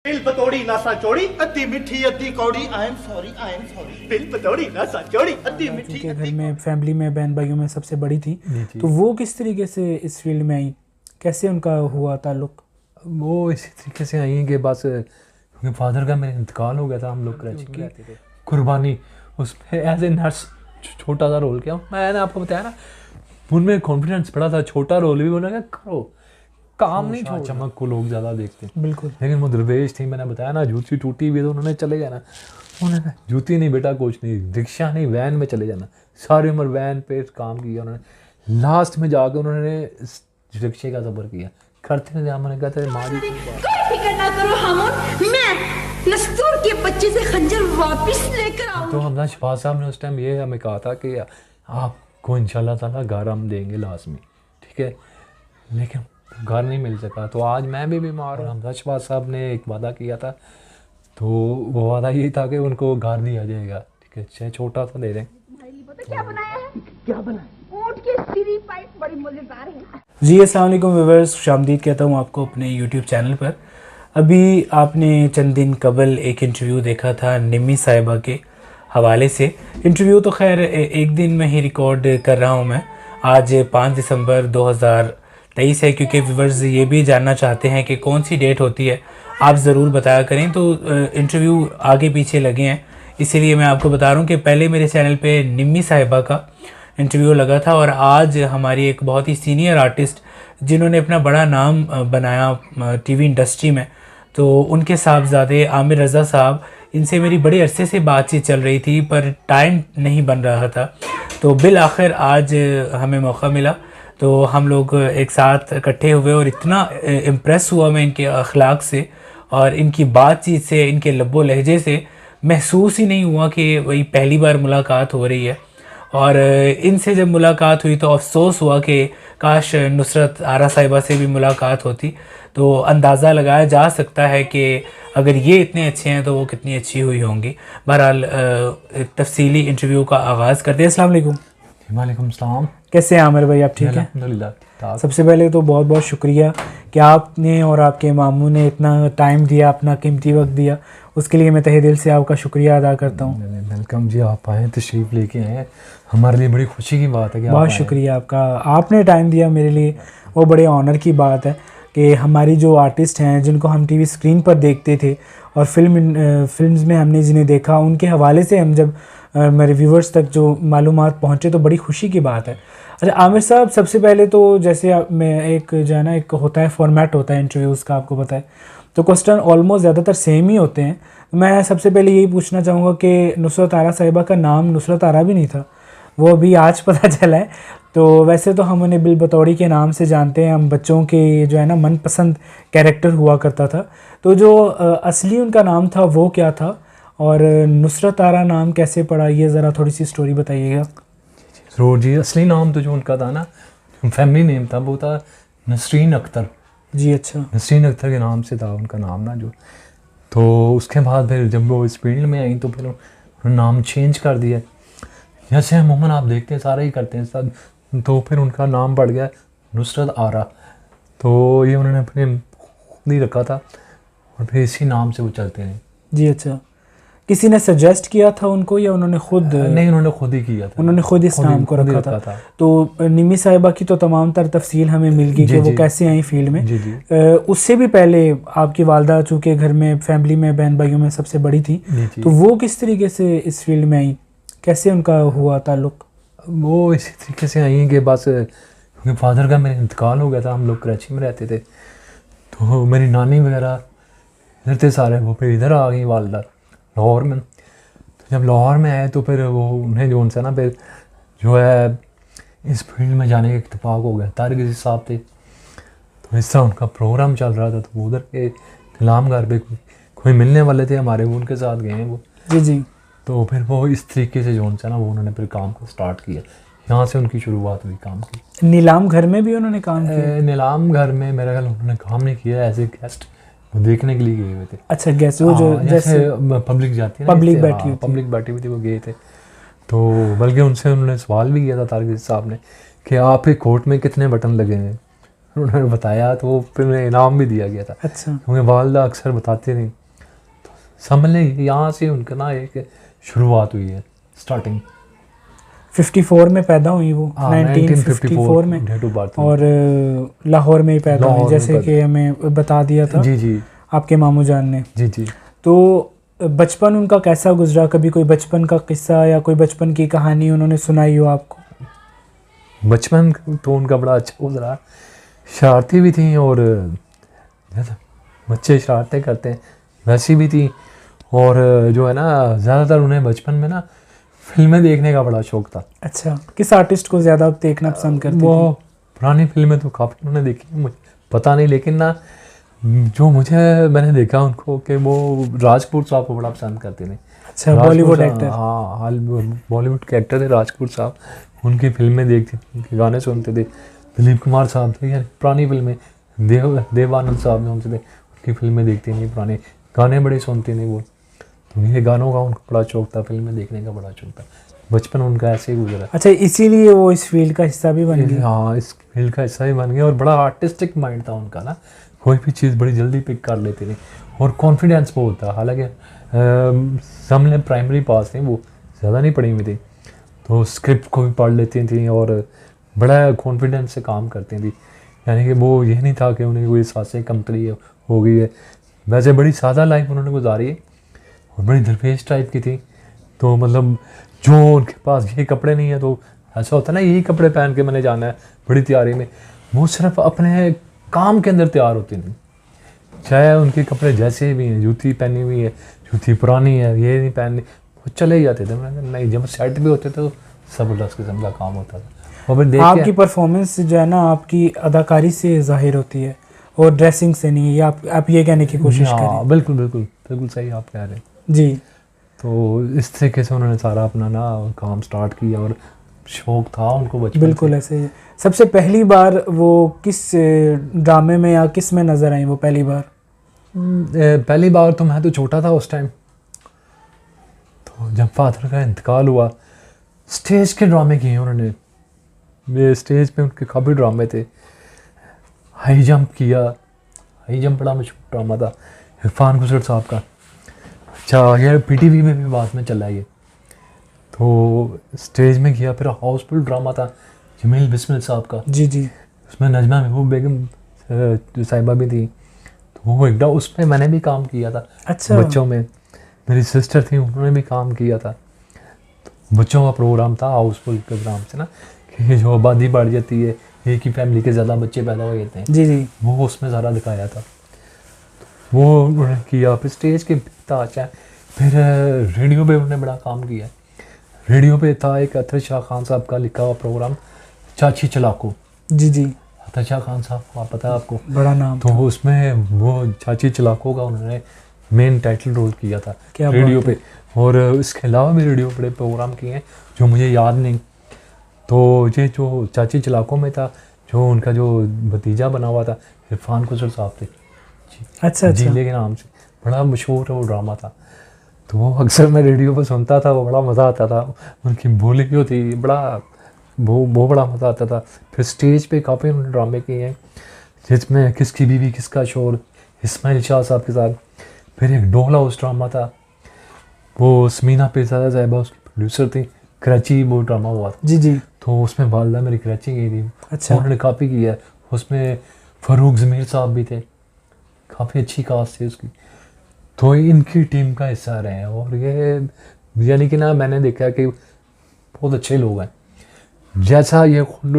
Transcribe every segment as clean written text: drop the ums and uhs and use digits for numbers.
Bill पतोड़ी NASA चोड़ी अद्धी मिठी अद्धी कौड़ी I am sorry bill पतोड़ी NASA चोड़ी अद्धी मिठी के घर में फैमिली में बहन भाइयों में सबसे बड़ी थी, तो वो किस तरीके से इस फील्ड में आई, कैसे उनका हुआ ताल्लुक? वो इसी तरीके से आई कि बस क्योंकि फादर का मेरे इंतकाल हो गया था, हम लोग कराची की कुर्बानी उसमें एज ए नर्स छोटा सा रोल किया। मैंने आपको बताया ना, उनमें कॉन्फिडेंस पड़ा था, छोटा रोल भी उन्होंने करो, काम नहीं छोड़। चमक को लोग ज़्यादा देखते हैं बिल्कुल, लेकिन वो दरवेश थी। मैंने बताया ना, जूती टूटी हुई तो उन्होंने चले जाना, उन्होंने कहा जूती नहीं बेटा, कुछ नहीं, रिक्शा नहीं, वैन में चले जाना। सारी उम्र वैन पे काम किया उन्होंने, लास्ट में जाकर उन्होंने रिक्शे का सफ़र किया। करते थे हमने कहते माँ जी फिक्र ना करो हामूद, मैं नस्तूर के बच्चे से खंजर वापस लेकर आऊं। तो हमजा शफाज साहब ने उस टाइम ये हमें कहा था कि आपको इंशाल्लाह ताला घर हम देंगे लाजमी, ठीक है, लेकिन घर नहीं मिल सका। तो आज मैं भी बीमार हूँ। हमजा शफाज साहब ने एक वादा किया था, तो वो वादा ये था कि उनको घर दिया जाएगा, ठीक है, चाहे छोटा सा दे दें। क्या बनाया है? क्या बनाया? ऊंट की सीरी पाइप बड़ी मजेदार है। जी अस्सलाम वालेकुम व्यूअर्स, खुशामदीद कहता हूँ आपको अपने यूट्यूब चैनल पर। अभी आपने चंद दिन कबल एक इंटरव्यू देखा था निम्मी साहिबा के हवाले से। इंटरव्यू तो खैर एक दिन में ही रिकॉर्ड कर रहा हूँ मैं, आज 5 दिसंबर 2023 है, क्योंकि व्यूअर्स ये भी जानना चाहते हैं कि कौन सी डेट होती है, आप ज़रूर बताया करें। तो इंटरव्यू आगे पीछे लगे हैं, इसीलिए मैं आपको बता रहा हूँ कि पहले मेरे चैनल पे निम्मी साहिबा का इंटरव्यू लगा था, और आज हमारी एक बहुत ही सीनियर आर्टिस्ट जिन्होंने अपना बड़ा नाम बनाया टीवी इंडस्ट्री में, तो उनके साहबजादे आमिर रज़ा साहब, इनसे मेरी बड़े अरसे से बातचीत चल रही थी पर टाइम नहीं बन रहा था। तो बिल आखिर आज हमें मौका मिला, तो हम लोग एक साथ इकट्ठे हुए और इतना इम्प्रेस हुआ मैं इनके अखलाक से और इनकी बातचीत से, इनके लब्बो लहजे से। महसूस ही नहीं हुआ कि वही पहली बार मुलाकात हो रही है। और इनसे जब मुलाकात हुई तो अफसोस हुआ कि काश नुसरत आरा साहिबा से भी मुलाकात होती, तो अंदाज़ा लगाया जा सकता है कि अगर ये इतने अच्छे हैं तो वो कितनी अच्छी हुई होंगी। बहरहाल तफसीली इंटरव्यू का आगाज़ करते हैं। अस्सलाम वालेकुम। वालेकुम सलाम। कैसे हैं आमिर भाई, आप ठीक हैं? अल्हम्दुलिल्लाह। सबसे पहले तो बहुत बहुत शुक्रिया कि आपने और आपके मामू ने इतना टाइम दिया, अपना कीमती वक्त दिया, उसके लिए मैं तहे दिल से आपका शुक्रिया अदा करता हूँ। वेलकम जी, आप आए, तशरीफ़ लेके आए, हमारे लिए बड़ी खुशी की बात है कि बहुत शुक्रिया आपका, आपने टाइम दिया मेरे लिए, वो बड़े ऑनर की बात है कि हमारी जो आर्टिस्ट हैं जिनको हम टीवी स्क्रीन पर देखते थे और फिल्म्स में हमने जिन्हें देखा, उनके हवाले से हम जब मेरे व्यूवर्स तक जो मालूमात पहुँचे तो बड़ी खुशी की बात है। अच्छा आमिर साहब, सबसे पहले तो जैसे मैं एक जो है ना, एक होता है फॉर्मेट होता है इंटरव्यूज़ का, आपको पता है, तो क्वेश्चन ऑलमोस्ट ज़्यादातर सेम ही होते हैं। मैं सबसे पहले यही पूछना चाहूँगा कि नुसरत आरा साहिबा का नाम नुसरत आरा भी नहीं था, वो अभी आज पता चला है। तो वैसे तो हम उन्हें बिल बतौड़ी के नाम से जानते हैं, हम बच्चों के जो है ना मनपसंद कैरेक्टर हुआ करता था। तो जो असली उनका नाम था वो क्या था, और नुसरत आरा नाम कैसे पड़ा, ये ज़रा थोड़ी सी स्टोरी बताइएगा। ज़रूर जी। असली नाम तो जो उनका था ना, फैमिली नेम था, वो था नसरीन अख्तर जी। अच्छा, नसरीन अख्तर के नाम से था उनका नाम ना जो। तो उसके बाद फिर जब वो इस फील्ड में आई तो फिर उन्होंने नाम चेंज कर दिया, जैसे अमूमन आप देखते हैं सारे ही करते हैं सब। तो फिर उनका नाम पड़ गया नुसरत आरा, तो ये उन्होंने अपने खुद ही रखा था और फिर इसी नाम से वो चलते हैं जी। अच्छा, किसी ने सजेस्ट किया था उनको या उन्होंने खुद? नहीं, उन्होंने खुद ही किया था, उन्होंने खुद इस नाम को रखा था। तो निम्मी साहिबा की तो तमाम तर तफसील हमें मिल गई कि वो कैसे आई फील्ड में। जी जी। उससे भी पहले आपकी वालदा चूँकि घर में फैमिली में बहन भाइयों में सबसे बड़ी थी, तो वो किस तरीके से इस फील्ड में आई, कैसे उनका हुआ ताल्लुक? वो इसी तरीके से आई कि बस क्योंकि फादर का मेरे इंतकाल हो गया था, हम लोग कराची में रहते थे, तो मेरी नानी वगैरह इधर थे सारे, वो फिर इधर आ गई वालदा लाहौर में। तो जब लाहौर में आए तो फिर वो उन्हें जो उनसे ना फिर जो है इस फील्ड में जाने का इत्तेफाक हो गया। तारिक अजीज साहब थे, तो इस तरह उनका प्रोग्राम चल रहा था, तो वो उधर के गुलाम घर पे कोई मिलने वाले थे हमारे, वो उनके साथ गए हैं वो। जी जी। तो फिर वो इस तरीके से जो उनसे ना वो उन्होंने फिर काम को स्टार्ट किया, यहाँ से उनकी शुरुआत हुई काम की। नीलाम घर में भी उन्होंने काम किया? नीलाम घर में मेरा ख्याल उन्होंने काम नहीं किया, एज ए गेस्ट वो देखने के लिए गए हुए थे। अच्छा, गेस्ट, वो जो जैसे पब्लिक जाती है, पब्लिक बैठी हुई थी, वो गए थे। तो बल्कि उनसे उन्होंने सवाल भी किया था तारिक साहब ने कि आपके कोट में कितने बटन लगे हैं, उन्होंने बताया तो वो फिर उन्हें इनाम भी दिया गया था, अच्छा क्योंकि वालदा अक्सर बताते नहीं। तो समझ लें यहाँ से उनका ना एक शुरुआत हुई है, स्टार्टिंग। 54 में पैदा हुई वो, हाँ, 1954 में, डेट ऑफ बर्थ। और लाहौर में ही पैदा हुई, लाहौर में जैसे पैदा- कि हमें बता दिया था जी जी आपके मामू जान ने। जी जी। तो बचपन उनका कैसा गुजरा? कभी कोई बचपन का किस्सा या कोई बचपन की कहानी उन्होंने सुनाई हो आपको? बचपन तो उनका बड़ा अच्छा गुजरा, शरारती भी थी और जैसे बच्चे शरारतें करते हैं वैसी भी थी। और जो है ना, ज़्यादातर उन्हें बचपन में ना फिल्में देखने का बड़ा शौक था। अच्छा, किस आर्टिस्ट को ज़्यादा देखना पसंद करती वो पुरानी फिल्में तो काफ़ी उन्होंने देखी, मुझे पता नहीं, लेकिन ना जो मैंने देखा उनको कि वो राजपूत साहब को बड़ा पसंद करते थे। अच्छा, राजपूत बॉलीवुड साहब- एक्टर। हाँ, बॉलीवुड के एक्टर थे राजपूत साहब। उनकी फिल्में देखते, उनके गाने सुनते थे। दिलीप कुमार साहब थे, यानी पुरानी फिल्में। देवानंद साहब जो उनसे थे, उनकी फिल्में देखते नहीं, पुराने गाने बड़े सुनते नहीं वो। तो ये गानों का उनको बड़ा शौक था, फिल्में देखने का बड़ा शौक था। बचपन उनका ऐसे ही गुजरा। अच्छा, इसीलिए वो इस फील्ड का हिस्सा भी बन गए। हाँ, इस फील्ड का हिस्सा ही बन गया। और बड़ा आर्टिस्टिक माइंड था उनका ना, कोई भी चीज़ बड़ी जल्दी पिक कर लेते थे और कॉन्फिडेंस बहुत था। हालांकि हमने प्राइमरी पास थे, वो ज़्यादा नहीं पढ़ी हुई थी, तो स्क्रिप्ट को भी पढ़ लेती थी और बड़ा कॉन्फिडेंस से काम करती थी। यानी कि वो ये नहीं था कि उन्हें कोई सांसें कमतरी हो गई है। वैसे बड़ी सादा लाइफ उन्होंने गुजारी है और बड़ी दरपेश टाइप की थी। तो मतलब जो उनके पास ये कपड़े नहीं है तो ऐसा होता है ना, यही कपड़े पहन के मैंने जाना है बड़ी तैयारी में। वो सिर्फ अपने काम के अंदर तैयार होती नहीं, चाहे उनके कपड़े जैसे भी हैं, जूती पहनी हुई है, जूती पुरानी है, ये नहीं पहननी, वो चले ही जाते थे। मैंने कहा नहीं, जब सेट भी होते थे तो ज़बरदस्त किस्म का काम होता था। और फिर देख आपकी परफॉर्मेंस जो है ना, आपकी अदाकारी से जाहिर होती है और ड्रेसिंग से नहीं है, ये आप ये कहने की कोशिश हाँ, करें? बिल्कुल बिल्कुल बिल्कुल सही आप कह रहे हैं। जी। तो इस तरीके से उन्होंने सारा अपना ना काम स्टार्ट किया और शौक था उनको बचपन बिल्कुल ऐसे ही। सबसे पहली बार वो किस ड्रामे में या किस में नज़र आई वो पहली बार? पहली बार तो मैं तो छोटा था उस टाइम। तो जब फादर का इंतकाल हुआ, स्टेज के ड्रामे किए उन्होंने। ये स्टेज पे उनके काफ़ी ड्रामे थे। हाई जंप किया, हाई जंप बड़ा मशहूर ड्रामा था इरफान गुजर साहब का। अच्छा, ये पीटीवी में भी बाद में चला ये, तो स्टेज में किया। फिर हाउसफुल ड्रामा था जमील बिस्मिल साहब का, जी जी। उसमें नजमा महबूब बेगम साहिबा भी थी। तो वो एक उसमें मैंने भी काम किया था। अच्छा। बच्चों में मेरी सिस्टर थी, उन्होंने भी काम किया था। तो बच्चों का प्रोग्राम था हाउसफुल प्रोग्राम से ना, कि जो आबादी बढ़ जाती है, एक ही फैमिली के ज़्यादा बच्चे पैदा हो जाते हैं, जी जी। वो उसमें ज़्यादा दिखाया था। वो उन्होंने किया। फिर स्टेज के अच्छा, फिर रेडियो पे उन्होंने बड़ा काम किया। रेडियो पे था एक अतर शाह खान साहब का लिखा हुआ प्रोग्राम, चाची चलाको। जी जी। अतर शाह खान साहब को पता है आपको? बड़ा नाम तो उसमें वो चाची चलाको का उन्होंने मेन टाइटल रोल किया था क्या रेडियो बात पे। और इसके अलावा भी रेडियो पे प्रोग्राम किए हैं जो मुझे याद नहीं। तो ये जो चाची चलाको में था, जो उनका जो भतीजा बना हुआ था इरफान गुजर साहब थे, अच्छा जीले के नाम से, बड़ा मशहूर वो ड्रामा था। तो वो अक्सर मैं रेडियो पर सुनता था, वो बड़ा मज़ा आता था। उनकी बोली भी होती, बड़ा वो बड़ा मज़ा आता था। फिर स्टेज पे काफ़ी उन्होंने ड्रामे किए हैं, जिसमें किसकी बीवी किसका शोर, इस्माइल शाह साहब के साथ। फिर एक डोल हाउस ड्रामा था, वो समीना पेशादा साहिबा उसकी प्रोड्यूसर थी, कराची वो ड्रामा हुआ था। जी जी। तो उसमें वालदा मेरी कराची गई थी। अच्छा। उन्होंने काफ़ी किया है। उसमें फ़ारूक ज़मीर साहब भी थे, काफ़ी अच्छी कास्ट थी उसकी। तो इनकी टीम का हिस्सा रहे हैं। और ये यानी कि ना, मैंने देखा कि बहुत अच्छे लोग हैं। जैसा ये खुद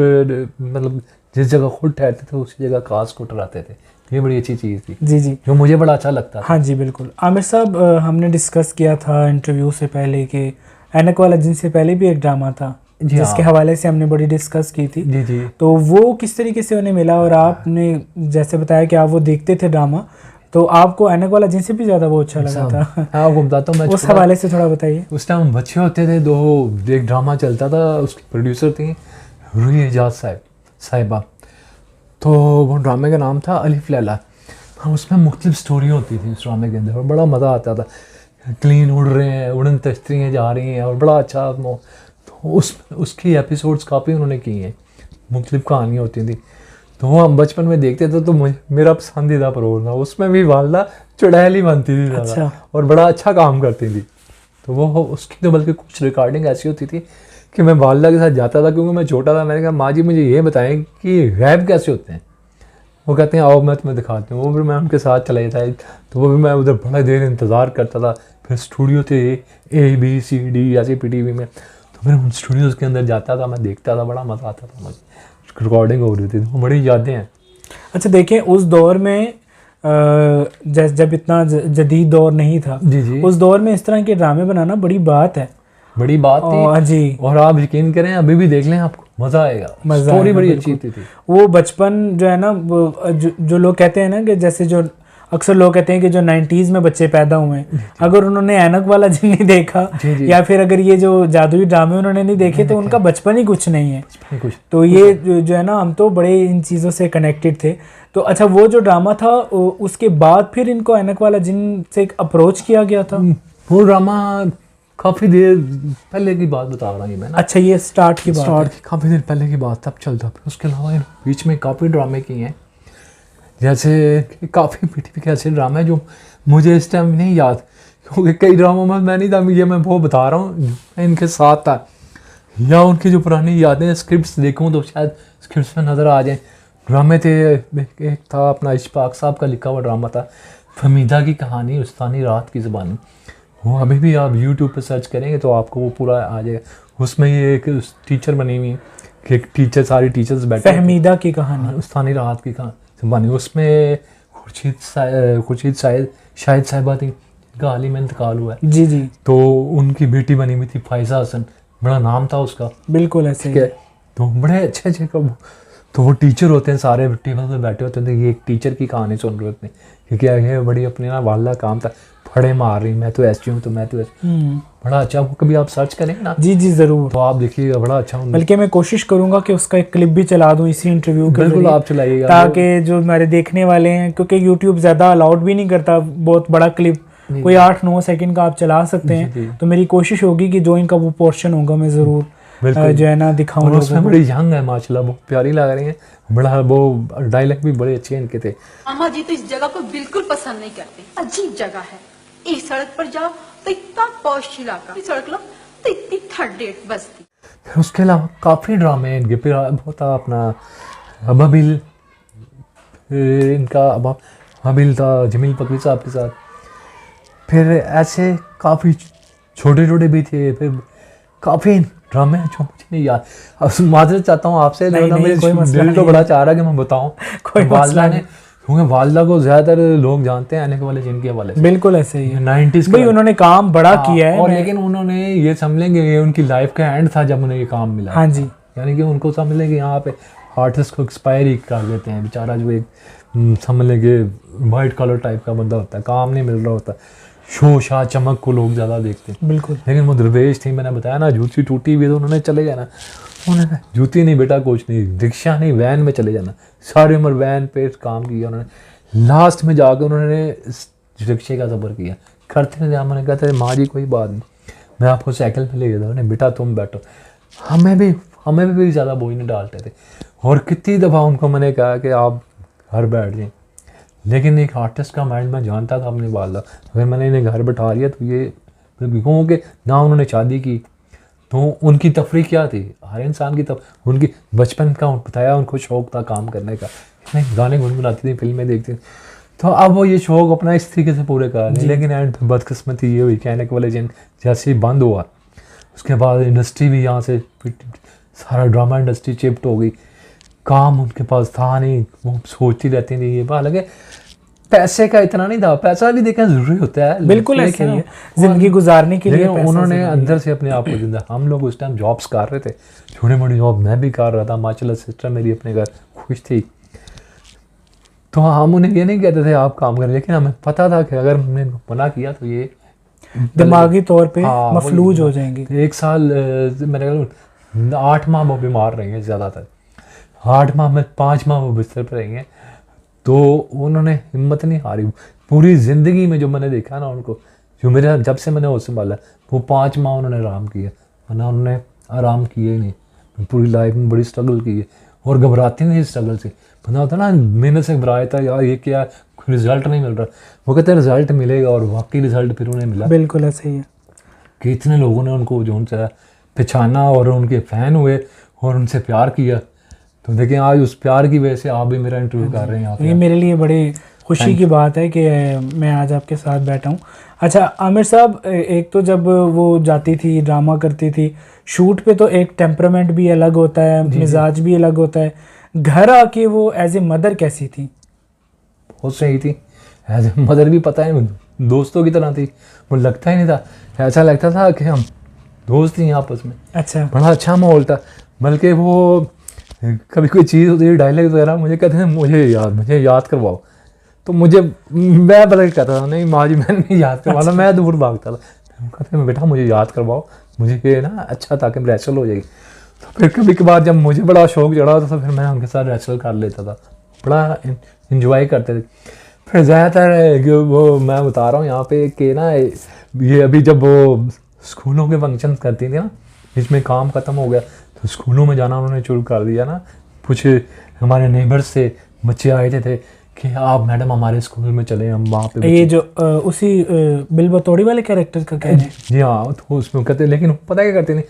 मतलब जिस जगह खुद ठहरते थे उसी जगह कास्ट को ठहराते थे। ये बड़ी अच्छी चीज़ थी, जी जी। जो मुझे बड़ा अच्छा लगता था। हाँ जी बिल्कुल। आमिर साहब, हमने डिस्कस किया था इंटरव्यू से पहले कि ऐनक वाला जिन से पहले भी एक ड्रामा था, जी जिसके हाँ। हवाले से हमने बड़ी डिस्कस की थी। जी जी। तो वो किस तरीके से उन्हें मिला? और आपने जैसे बताया कि आप वो देखते थे ड्रामा, तो आपको ऐनक वाला जिन से भी ज़्यादा वो अच्छा लगा था। हाँ, वो बताता हूँ मैं। उस हवाले से थोड़ा बताइए। उस टाइम बच्चे होते थे, एक ड्रामा चलता था, उसकी प्रोड्यूसर थी रूही एजाज साहिबा। तो वो ड्रामे का नाम था अलिफ लैला। हाँ, उसमें मुख्तलिफ स्टोरी होती थी उस ड्रामे के अंदर और बड़ा मज़ा आता था। क्लीन उड़ रहे हैं, उड़न तश्तरियाँ जा रही हैं और बड़ा अच्छा। तो उसकी एपिसोड्स काफ़ी उन्होंने की हैं, मुख्तलिफ कहानियाँ होती थी। तो वो हम बचपन में देखते थे, तो मेरा पसंदीदा प्रोग्राम था। उसमें भी वालदा चुड़ैल ही बनती थी ज़्यादा। अच्छा। और बड़ा अच्छा काम करती थी। तो वो उसकी तो बल्कि कुछ रिकॉर्डिंग ऐसी होती थी कि मैं वालदा के साथ जाता था, क्योंकि मैं छोटा था। मैंने कहा माँ जी मुझे ये बताएं कि रैप कैसे होते हैं। वो कहते हैं आओ मैं तुम्हें दिखाती हूँ। वो भी मैं उनके साथ चला जाता है, तो वो भी मैं उधर बड़ा देर इंतज़ार करता था। फिर स्टूडियो थे ABCD ऐसे PTV में, तो मैं उन स्टूडियोज़ के अंदर जाता था, मैं देखता था, बड़ा मज़ा आता था मुझे। रिकॉर्डिंग हो रही थी, तो बड़ी यादें हैं। अच्छा देखिए, उस दौर में जब इतना जदीद दौर नहीं था, जी जी, उस दौर में इस तरह के ड्रामे बनाना बड़ी बात है, बड़ी बात थी जी। और आप यकीन करें अभी भी देख लें आपको मज़ा आएगा। स्टोरी बड़ी अच्छी थी। वो बचपन जो है ना, जो लोग कहते हैं ना कि जैसे जो अक्सर लोग कहते हैं कि जो 90s में बच्चे पैदा हुए हैं, अगर उन्होंने ऐनक वाला जिन नहीं देखा जी। या फिर अगर ये जो जादुई ड्रामे उन्होंने नहीं देखे, तो उनका बचपन ही कुछ नहीं है। तो ये जो है ना, हम तो बड़े इन चीज़ों से कनेक्टेड थे। तो अच्छा, वो जो ड्रामा था उसके बाद फिर इनको ऐनक वाला जिन से अप्रोच किया गया था? वो ड्रामा काफ़ी देर पहले की बात बता रहा हूँ मैं। अच्छा, ये स्टार्ट की काफ़ी देर पहले की बात तब चलता। फिर उसके अलावा बीच में काफ़ी ड्रामे किए हैं, जैसे काफ़ी PTV के ऐसे ड्रामे जो मुझे इस टाइम नहीं याद, क्योंकि कई ड्रामों में मैं नहीं था। ये मैं वो बता रहा हूँ मैं इनके साथ था, या उनकी जो पुरानी यादें स्क्रिप्ट्स देखूँ तो शायद स्क्रिप्ट्स में नज़र आ जाए। ड्रामे थे, एक था अपना इशफाक साहब का लिखा हुआ ड्रामा था, फमीदा की कहानी उस्तानी रात की ज़बानी। वो अभी भी आप YouTube पर सर्च करेंगे तो आपको वो पूरा आ जाएगा। उसमें ये एक टीचर बनी हुई है कि एक टीचर, सारी टीचर्स बैठे, फहमीदा की कहानी, उस्तानी रात की ज़बानी। उसमें खुर्शीद शाहिद साहिबा थी, जिनका हाल ही में इंतकाल हुआ है। जी जी। तो उनकी बेटी बनी हुई थी फ़ायज़ा हसन, बड़ा नाम था उसका। बिल्कुल ऐसे ही। तो बड़े अच्छे तो वो टीचर होते हैं, सारे टेबल पे बैठे होते हैं। ये एक टीचर की कहानी सुन रहे होते हैं कि क्या है, बड़ी अपनी ना वाला काम था, फड़े मार रही, मैं तो ऐसी हूँ, तो मैं तो ऐसी। बड़ा अच्छा, वो कभी आप सर्च करेंगे ना। जी जी ज़रूर, तो आप देखिएगा, बड़ा अच्छा। बल्कि मैं कोशिश करूंगा कि उसका एक क्लिप भी चला दूं इसी इंटरव्यू के। बिल्कुल आप चलाइएगा, ताकि जो हमारे देखने वाले हैं, क्योंकि YouTube ज़्यादा अलाउड भी नहीं करता बहुत बड़ा क्लिप, कोई 8-9 सेकंड का आप चला सकते हैं। तो मेरी कोशिश होगी कि जो इनका वो पोर्शन होगा मैं ज़रूर जो है ना दिखाऊंगा। उसमें बड़ी यंग है माशाल्लाह, बहुत प्यारी लग रही है, बड़ा वो डायलॉग भी बड़े अच्छे इनके थे। मामा जी तो इस जगह को बिल्कुल पसंद नहीं करते, अजीब जगह है। इस सड़क पर जाओ तो इतना पॉश इलाका, इस सड़क लो तो इतनी थर्ड रेट बस्ती। फिर उसके अलावा काफ़ी ड्रामे इनके, फिर होता अपना अबाबिल, इनका अबाबिल था जमील पकरी साहब के साथ। फिर ऐसे काफ़ी छोटे छोटे भी थे, फिर काफ़ी ड्रामे जो मुझे नहीं याद। अब माजरत चाहता हूँ आपसे, दिल तो बड़ा चाह रहा है कि मैं बताऊँ। वालदा ने, क्योंकि वालदा को ज़्यादातर लोग जानते हैं ऐनक वाले जिन के हवाले से। बिल्कुल ऐसे ही 90s भाई, उन्होंने काम बड़ा किया है। और लेकिन उन्होंने ये समझ लेंगे ये उनकी लाइफ का एंड था जब उन्हें ये काम मिला। हाँ जी, यानी कि उनको समझ लेंगे यहाँ पे आर्टिस्ट को एक्सपायर ही कर देते हैं बेचारा, जो एक समझ लेंगे वाइट कलर टाइप का बंदा होता है, काम नहीं मिल रहा होता, शो शाह चमक को लोग ज़्यादा देखते हैं। बिल्कुल। लेकिन वो दरवेश थी, मैंने बताया ना, जूती टूटी हुई तो उन्होंने चले जाना। उन्होंने जूती नहीं बेटा, कुछ नहीं, रिक्शा नहीं, वैन में चले जाना। सारी उम्र वैन पे काम किया उन्होंने। लास्ट में जाकर उन्होंने रिक्शे का सफ़र किया। करते थे, मैंने कहा था माँ जी कोई बात नहीं, मैं आपको साइकिल पे ले जाता हूँ, बेटा तुम बैठो। हमें भी ज़्यादा बोझ नहीं डालते थे। और कितनी दफ़ा उनको मैंने कहा कि आप घर बैठ जाएँ, लेकिन एक आर्टिस्ट का माइंड मैं जानता था अपनी वालदा। अगर मैंने इन्हें घर बैठा लिया तो ये क्योंकि ना उन्होंने शादी की, तो उनकी तफरीह क्या थी, हर इंसान की उनकी बचपन का बताया, उनको शौक़ था काम करने का, गाने गुनगुनाती थी, फिल्में देखती थी। तो अब वो ये शौक़ अपना इस तरीके से पूरे कर रहे। लेकिन एंड बदकिस्मती ये हुई कि ऐनक वाले जिन जैसे ही बंद हुआ, उसके बाद इंडस्ट्री भी यहाँ से सारा ड्रामा इंडस्ट्री शिफ्ट हो गई। काम उनके पास था नहीं, वो सोचती रहती थी। ये बात लगे पैसे का इतना नहीं था, पैसा भी देखना ज़रूरी होता है, बिल्कुल ऐसे ही है, ज़िंदगी गुजारने के लिए उन्होंने अंदर से अपने आप को जिंदा। हम लोग उस टाइम जॉब्स कर रहे थे, छोटी मोटी जॉब मैं भी कर रहा था, माशाल्लाह सिस्टर मेरी अपने घर खुश थी। तो हम उन्हें ये नहीं कहते थे आप काम करें, लेकिन हमें पता था कि अगर हमने मना किया तो ये दिमागी तौर पे मफलूज हो जाएंगे। 1 साल मेरे 8 माह वो बीमार रहेंगे, ज़्यादातर 8 माह में 5 माह वो बिस्तर पर रहेंगे। तो उन्होंने हिम्मत नहीं हारी। पूरी ज़िंदगी में जो मैंने देखा ना उनको, जो मेरा जब से मैंने होश संभाला, वो 5 माह उन्होंने आराम किया, वरना उन्होंने आराम किया ही नहीं। पूरी लाइफ में बड़ी स्ट्रगल की है और घबराती नहीं स्ट्रगल से। बंदा होता ना मेहनत से घबराया था यार ये क्या रिजल्ट नहीं मिल रहा, वो कहते हैं रिजल्ट मिलेगा और वाकई रिजल्ट फिर उन्हें मिला। बिल्कुल ऐसे ही है कि इतने लोगों ने उनको जो उनसे पहचाना और उनके फ़ैन हुए और उनसे प्यार किया। तो देखिए आज उस प्यार की वजह से आप भी मेरा इंटरव्यू कर रहे हैं यहाँ पे। ये मेरे लिए बड़ी खुशी की बात है कि मैं आज आपके साथ बैठा हूँ। अच्छा आमिर साहब, एक तो जब वो जाती थी ड्रामा करती थी शूट पे, तो एक टेम्परामेंट भी अलग होता है, मिजाज भी अलग होता है। घर आके वो एज ए मदर कैसी थी? बहुत सही थी, एज ए मदर भी पता है दोस्तों की तरह थी। वो लगता ही नहीं था, ऐसा लगता था कि हम दोस्त ही आपस में। अच्छा, बड़ा अच्छा माहौल था। बल्कि वो कभी कोई चीज़ होती है डायलॉग वगैरह मुझे कहते हैं मुझे याद करवाओ, तो मैं पता कहता था नहीं माँ जी मैंने नहीं याद करवाना, मैं दूर भागता था। कहते हैं बेटा मुझे याद करवाओ, मुझे ये ना अच्छा ताकि रेचल हो जाएगी। तो फिर कभी कभार जब मुझे बड़ा शौक चढ़ा होता था फिर मैं उनके साथ रेचल कर लेता था, बड़ा इंजॉय करते थे। फिर ज़्यादातर वो मैं बता रहा हूँ यहाँ पे कि ना ये अभी जब वो स्कूलों के फंक्शन करती थी ना, इसमें काम ख़त्म हो गया तो स्कूलों में जाना उन्होंने शुरू कर दिया ना। कुछ हमारे नेबर्स से बच्चे आए थे कि आप मैडम हमारे स्कूल में चले, हम वहाँ पे ये जो उसी बिल बतौड़ी वाले कैरेक्टर का कह रहे हैं? जी हाँ, तो उसमें कहते लेकिन पता क्या करते नहीं,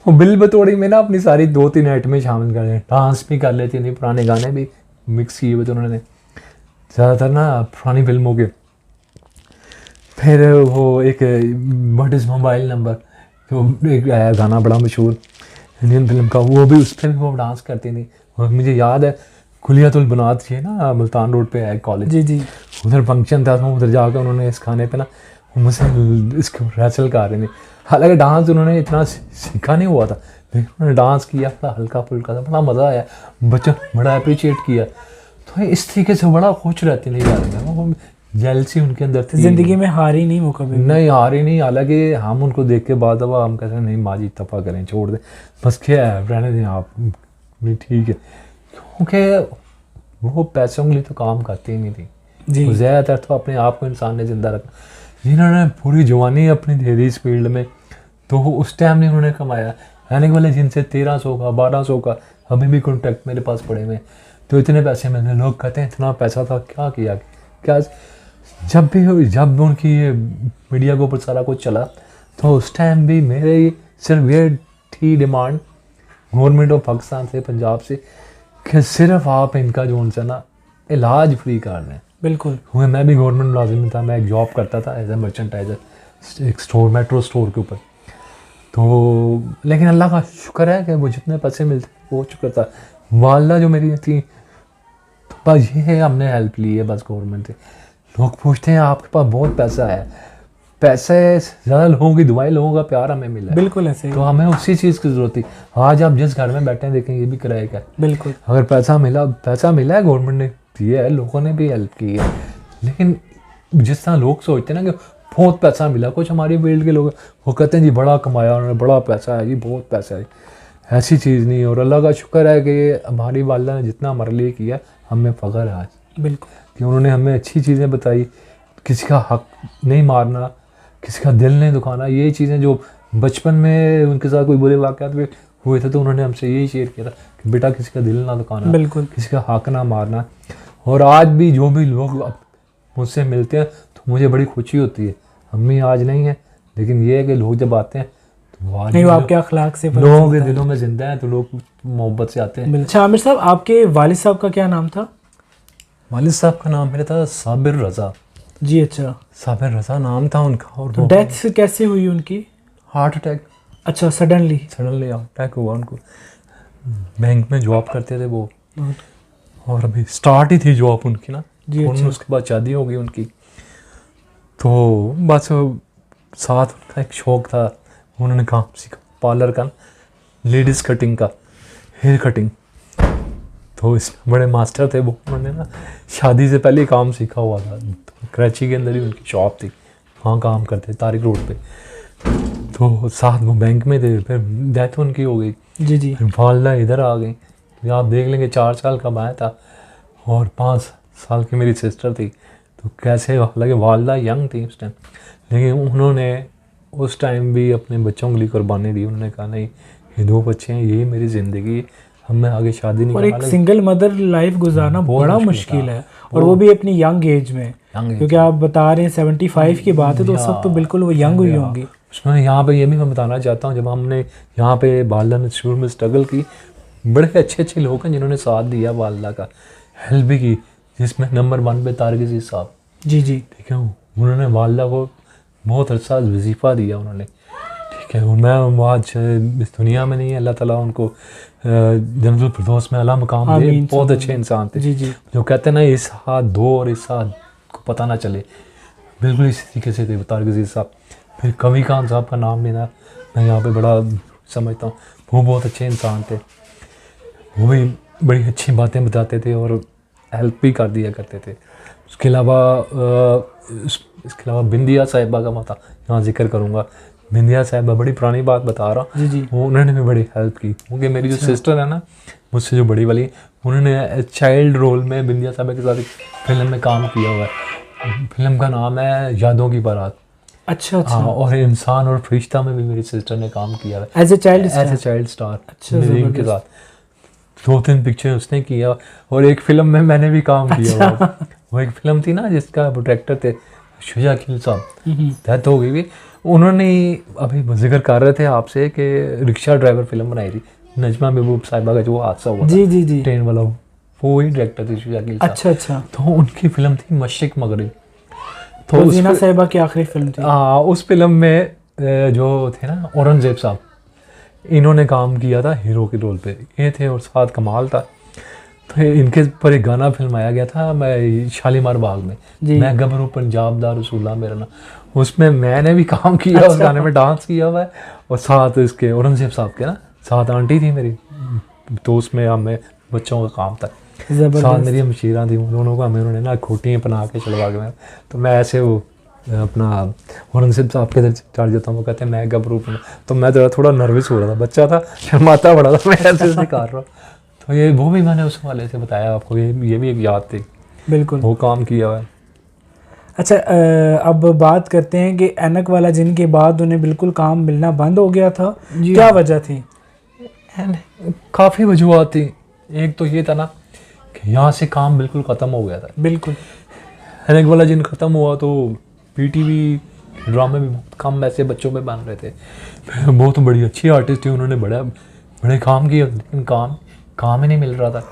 वो बिल बतौड़ी में ना अपनी सारी 2-3 आइटमें शामिल कर लें, डांस भी कर लेती थी, पुराने गाने भी मिक्स किए हुए थे उन्होंने ज़्यादातर ना पुरानी फिल्मों के। फिर वो एक व्हाट इज़ मोबाइल नंबर, जो एक आया गाना बड़ा मशहूर इंडियन फिल्म का, वो भी उस पर भी वो डांस करती थी। और मुझे याद है कुलियातुल बनात थी ना मुल्तान रोड पे है कॉलेज, जी जी, उधर फंक्शन था तो उधर जाकर उन्होंने इस खाने पे ना मुझसे इसको रेचल कर रहे थे। हालांकि डांस उन्होंने इतना सीखा नहीं हुआ था लेकिन उन्होंने डांस किया, बड़ा हल्का फुल्का था, बड़ा मज़ा आया, बच्चों बड़ा अप्रिशिएट किया। तो इस तरीके से बड़ा खुश रहती नहीं यार, जेलसी उनके अंदर थी। जिंदगी में हारी नहीं वो कभी? नहीं हारी नहीं। हालांकि हम उनको देख के बाद दफा हम कहते हैं नहीं माँ जी तफा करें, छोड़ दें, बस क्या है रहने दें आप, ठीक है। क्योंकि वो पैसों के लिए तो काम करती ही नहीं थी जी, ज़्यादातर तो अपने आप को इंसान ने ज़िंदा रखा। जिन्होंने पूरी जवानी अपनी दे दी इस फील्ड में, तो उस टाइम नहीं उन्होंने कमाया। आने वाले जिनसे 1300 का 1200 का अभी भी कॉन्टैक्ट मेरे पास पड़े हुए, तो इतने पैसे मिलने, लोग कहते हैं इतना पैसा था क्या किया क्या। जब उनकी ये मीडिया के ऊपर सारा कुछ चला तो उस टाइम भी मेरे सिर्फ ये थी डिमांड गवर्नमेंट ऑफ पाकिस्तान से, पंजाब से, कि सिर्फ आप इनका जो उनसे ना इलाज फ्री कर दें। बिल्कुल। हुए मैं भी गवर्नमेंट मुलाजिम में था, मैं एक जॉब करता था एज ए मर्चेंटाइजर एक स्टोर, मेट्रो स्टोर के ऊपर। तो लेकिन अल्लाह का शुक्र है कि वो जितने पैसे मिलते वो शुक्र था। वालदा जो मेरी थी तो बस ये है हमने हेल्प ली है बस गवर्नमेंट से। लोग पूछते हैं आपके पास बहुत पैसा है, पैसे ज़्यादा लोगों की दुआएं, लोगों का प्यार हमें मिला है। बिल्कुल ऐसे ही। तो हमें उसी चीज़ की ज़रूरत थी। आज आप जिस घर में बैठे हैं देखें ये भी किराए का है। बिल्कुल। अगर पैसा मिला है गवर्नमेंट ने दिया है, लोगों ने भी हेल्प की है। लेकिन जिस तरह लोग सोचते हैं ना कि बहुत पैसा मिला, कुछ हमारी फील्ड के लोग वो कहते हैं जी बड़ा कमाया उन्होंने, बड़ा पैसा है जी, बहुत पैसा है, ऐसी चीज़ नहीं है। और अल्लाह का शुक्र है कि हमारी वालिदा ने जितना हमारे लिए किया हमें फ़ख्र है आज। बिल्कुल। कि उन्होंने हमें अच्छी चीज़ें बताई, किसी का हक नहीं मारना, किसी का दिल नहीं दुखाना, ये चीज़ें जो बचपन में उनके साथ कोई बुरे वाक़यात भी हुए थे तो उन्होंने हमसे यही शेयर किया था कि बेटा किसी का दिल ना दुखाना, बिल्कुल, किसी का हक ना मारना। और आज भी जो भी लोग मुझसे मिलते हैं तो मुझे बड़ी खुशी होती है। अम्मी आज नहीं है लेकिन ये है कि लोग जब आते हैं तो नहीं, वो आपके अखलाक से लोगों के दिलों में जिंदा हैं, तो लोग मोहब्बत से आते हैं। अच्छा आमिर साहब, आपके वालिद साहब का क्या नाम था? वालिद साहब का नाम मेरा था साबिर रज़ा जी। अच्छा, साबिर रज़ा नाम था उनका। और तो डेथ कैसे हुई उनकी? Heart attack. अच्छा, सडनली हार्ट अटैक हुआ उनको। बैंक में जॉब करते थे वो, और अभी स्टार्ट ही थी जॉब उनकी ना जी। अच्छा। उसके बाद शादी हो गई उनकी। तो बस साथ उनका एक शौक़ था, उन्होंने काम सीखा पार्लर का, लेडीज़ कटिंग का, हेयर कटिंग। तो इसमें बड़े मास्टर थे वो, उन्होंने ना शादी से पहले काम सीखा हुआ था। तो कराची के अंदर ही उनकी शॉप थी, वहाँ काम करते तारिक रोड पे। तो साथ वो बैंक में थे, फिर डेथ उनकी हो गई जी जी। फिर वालदा इधर आ गई, तो आप देख लेंगे 4 साल का मैं था और 5 साल की मेरी सिस्टर थी। तो कैसे, हालांकि वालदा यंग थी उस टाइम, लेकिन उन्होंने उस टाइम भी अपने बच्चों के लिए कुर्बानी दी। उन्होंने कहा नहीं, ये 2 बच्चे हैं, यही मेरी ज़िंदगी, हमें आगे शादी नहीं और एक करवाना। सिंगल मदर लाइफ गुजारना बहुत बड़ा मुश्किल मुश्किल था। है, और वो भी अपनी यंग एज में, Young age क्योंकि आप बता रहे हैं 75 की बात है, तो उस वक्त तो बिल्कुल वो यंग हुई होंगी। उसमें यहाँ पे ये भी मैं बताना चाहता हूँ, जब हमने यहाँ पे वालदा ने शुरू में स्ट्रगल की, बड़े अच्छे अच्छे लोग हैं जिन्होंने साथ दिया वालदा का, हेल्प भी की, जिसमें नंबर 1 पे तारिक अजीज साहब, जी जी, ठीक है। उन्होंने वालदा को बहुत अच्छा वजीफ़ा दिया उन्होंने, ठीक है। मैं आज इस दुनिया में नहीं है, अल्लाह ताला उनको जन्नतुल फिरदौस में अला मकाम दे। आमीन। बहुत अच्छे इंसान थे, जी जी, जो कहते हैं ना इस हाथ दो और इस हाथ को पता ना चले, बिल्कुल इसी तरीके से थे तारिक अजीज साहब। फिर कवी खान साहब का नाम लेना मैं यहाँ पे बड़ा समझता हूँ, वो बहुत अच्छे इंसान थे, वो भी बड़ी अच्छी बातें बताते थे और हेल्प भी कर दिया करते थे। इसके अलावा बिंदिया साहिबा का मैं यहाँ जिक्र करूँगा। बिंदिया साहिबा, बड़ी पुरानी बात बता रहा हूँ, जी जी, वो उन्होंने भी बड़ी हेल्प की, क्योंकि मेरी जो सिस्टर है ना मुझसे जो बड़ी वाली, उन्होंने चाइल्ड रोल में बिंदिया साहिबा के साथ एक फिल्म में काम किया हुआ है। फिल्म का नाम है यादों की बारात। अच्छा अच्छा, हाँ, और इंसान और फरिश्ता में भी मेरी सिस्टर ने काम किया है as a child as a child star. अच्छा, नदीम के साथ 2-3 पिक्चर उसने किया, और एक फिल्म में मैंने भी काम किया हुआ। वो एक फिल्म थी ना जिसका डायरेक्टर थे शुजा अकील साहब, डेथ हो गई भी। उन्होंने अभी जिक्र कर रहे थे आपसे कि रिक्शा ड्राइवर फिल्म बनाई थी, नजमा महबूब साहिबा का जो हादसा हुआ जी जी जी, ट्रेन वाला, वो ही डायरेक्टर थे शुजा अकील साहब। अच्छा अच्छा, तो उनकी फिल्म थी मशरिक मगरिब। तो जीना साहिबा की आखिरी फिल्म थी। हाँ, उस फिल्म में जो थे ना औरंगजेब साहब, इन्होंने काम किया था हीरो के रोल पे, ये थे, और साथ कमाल था। तो इनके पर एक गाना फिल्माया गया था मैं शालीमार बाग में, मैं गबरू पंजाब दा रसूला मेरा नाम, उसमें मैंने भी काम किया। उस गाने में डांस किया हुआ है, और साथ इसके औरंगजेब साहब के ना साथ आंटी थी मेरी, तो उसमें हमें बच्चों का काम था, साथ मेरी मशीरा थी, उन दोनों को हमें उन्होंने ना खोटियाँ पहना के चलवा के, तो मैं ऐसे वो अपना औरंगजेब साहब के इधर चढ़ जाता हूँ, वो कहते हैं मैं गबरू पहना, तो मैं थोड़ा नर्वस हो रहा था, बच्चा था, शर्माता बड़ा था, मैं ऐसे कर रहा हूँ। तो ये वो भी मैंने उस वाले से बताया आपको, ये भी एक याद थी, बिल्कुल वो काम किया हुआ है। अच्छा, अब बात करते हैं कि ऐनक वाला जिन के बाद उन्हें बिल्कुल काम मिलना बंद हो गया था, क्या वजह थी? काफ़ी वजूहत थी। एक तो ये था ना कि यहाँ से काम बिल्कुल ख़त्म हो गया था, बिल्कुल। ऐनक वाला जिन ख़त्म हुआ तो पीटीवी ड्रामे भी बहुत कम ऐसे बच्चों में बन रहे थे। बहुत बड़ी अच्छी आर्टिस्ट थी, उन्होंने बड़े काम किए, लेकिन काम ही नहीं मिल रहा था।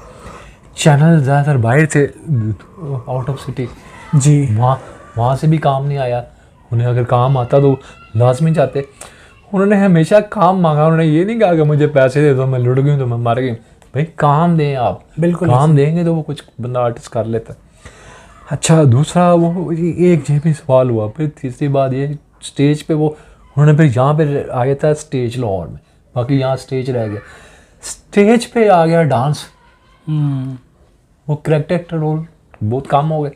चैनल ज़्यादातर बाहर थे, आउट ऑफ सिटी जी, वहाँ से भी काम नहीं आया। उन्हें अगर काम आता तो लाजमी जाते। उन्होंने हमेशा काम मांगा, उन्होंने ये नहीं कहा कि मुझे पैसे दे दो, मैं लुट गई तो मैं मर गई। भाई काम दें आप, बिल्कुल काम देंगे तो वो कुछ बंदा आर्टिस्ट कर लेता है। अच्छा, दूसरा वो एक ये भी सवाल हुआ। फिर तीसरी बात ये, स्टेज पे वो उन्होंने फिर यहाँ पे आया था स्टेज लाहौर में, बाकी यहाँ स्टेज रह गया, स्टेज पे आ गया डांस, वो करेक्टर रोल बहुत कम हो गए।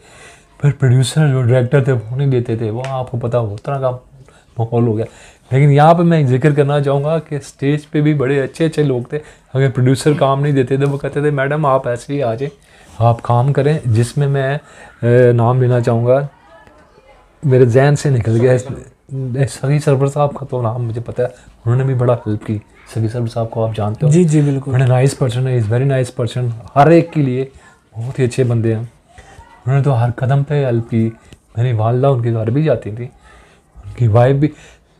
फिर प्रोड्यूसर जो डायरेक्टर थे वो नहीं देते थे, वो आपको पता हो उस तरह का माहौल हो गया। लेकिन यहाँ पे मैं जिक्र करना चाहूँगा कि स्टेज पे भी बड़े अच्छे अच्छे लोग थे। अगर प्रोड्यूसर काम नहीं देते थे, वो कहते थे मैडम आप ऐसे ही आ जाए, आप काम करें। जिसमें मैं नाम लेना चाहूँगा, मेरे जहन से निकल गया, सगी सरवर साहब का तो नाम मुझे पता है, उन्होंने भी बड़ा हेल्प की। सगी सरवर साहब को आप जानते हो? जी जी बिल्कुल। बड़े नाइस पर्सन है, इज़ वेरी नाइस पर्सन, हर एक के लिए बहुत ही अच्छे बंदे हैं। उन्होंने तो हर कदम पे हेल्प की। मेरी वालदा उनके घर भी जाती थी, उनकी वाइफ भी,